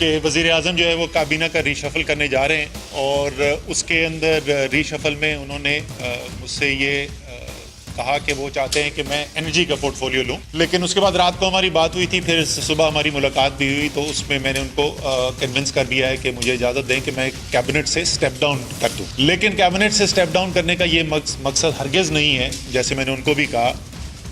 کہ وزیر اعظم جو ہے وہ کابینہ کا ری شفل کرنے جا رہے ہیں اور اس کے اندر ری شفل میں انہوں نے مجھ سے یہ کہا کہ وہ چاہتے ہیں کہ میں انرجی کا پورٹ فولیو لوں، لیکن اس کے بعد رات کو ہماری بات ہوئی تھی، پھر صبح ہماری ملاقات بھی ہوئی، تو اس میں میں نے ان کو کنونس کر دیا ہے کہ مجھے اجازت دیں کہ میں کیبنٹ سے اسٹیپ ڈاؤن کر دوں. لیکن کیبنٹ سے اسٹیپ ڈاؤن کرنے کا یہ مقصد ہرگز نہیں ہے، جیسے میں نے ان کو بھی کہا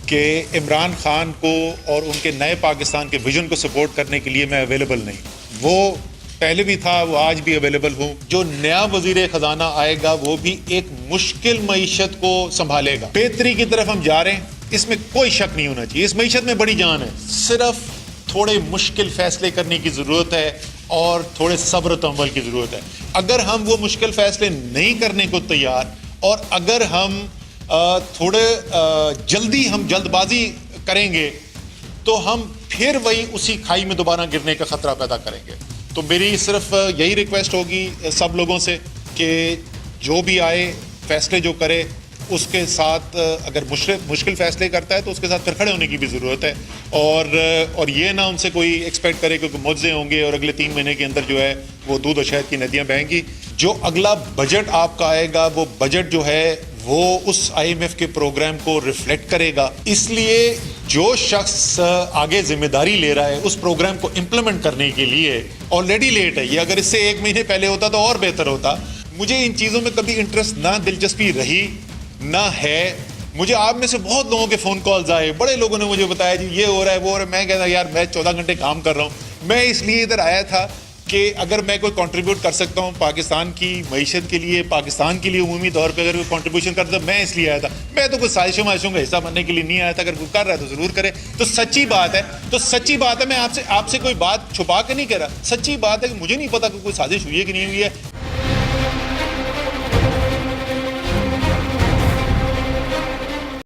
کہ عمران خان کو اور ان کے نئے پاکستان کے ویژن کو سپورٹ کرنے کے لیے میں اویلیبل نہیں. وہ پہلے بھی تھا، وہ آج بھی اویلیبل ہوں. جو نیا وزیر خزانہ آئے گا وہ بھی ایک مشکل معیشت کو سنبھالے گا. بہتری کی طرف ہم جا رہے ہیں، اس میں کوئی شک نہیں ہونا چاہیے. اس معیشت میں بڑی جان ہے، صرف تھوڑے مشکل فیصلے کرنے کی ضرورت ہے اور تھوڑے صبر و تحمل کی ضرورت ہے. اگر ہم وہ مشکل فیصلے نہیں کرنے کو تیار اور اگر ہم تھوڑے جلد بازی کریں گے تو ہم پھر وہی اسی کھائی میں دوبارہ گرنے کا خطرہ پیدا کریں گے. تو میری صرف یہی ریکویسٹ ہوگی سب لوگوں سے کہ جو بھی آئے فیصلے جو کرے اس کے ساتھ اگر مشکل فیصلے کرتا ہے تو اس کے ساتھ پھر کھڑے ہونے کی بھی ضرورت ہے، اور یہ نہ ان سے کوئی ایکسپیکٹ کرے کہ معجزے ہوں گے اور اگلے 3 مہینے کے اندر جو ہے وہ دودھ اور شہد کی ندیاں بہیں گی. جو اگلا بجٹ آپ کا آئے گا وہ بجٹ جو ہے وہ اس IMF کے پروگرام کو ریفلیکٹ کرے گا. اس لیے جو شخص آگے ذمہ داری لے رہا ہے اس پروگرام کو امپلیمنٹ کرنے کے لیے آلریڈی لیٹ ہے. یہ اگر اس سے 1 مہینے پہلے ہوتا تو اور بہتر ہوتا. مجھے ان چیزوں میں کبھی انٹرسٹ نہ دلچسپی رہی نہ ہے. مجھے آپ میں سے بہت لوگوں کے فون کالز آئے، بڑے لوگوں نے مجھے بتایا جی یہ ہو رہا ہے وہ ہو رہا ہے. میں کہتا یار میں 14 گھنٹے کام کر رہا ہوں. میں اس لیے ادھر آیا تھا کہ اگر میں کوئی کنٹریبیوٹ کر سکتا ہوں پاکستان کی معیشت کے لیے، پاکستان کے لیے عمومی طور پہ اگر کوئی کنٹریبیوشن کرتا تو میں اس لیے آیا تھا. میں تو کوئی سازشوں کا حصہ بننے کے لیے نہیں آیا تھا. اگر کوئی کر رہا ہے تو ضرور کرے. تو سچی بات ہے میں آپ سے کوئی بات چھپا کے نہیں کہہ رہا. سچی بات ہے کہ مجھے نہیں پتا کہ کوئی سازش ہوئی ہے کہ نہیں ہوئی ہے.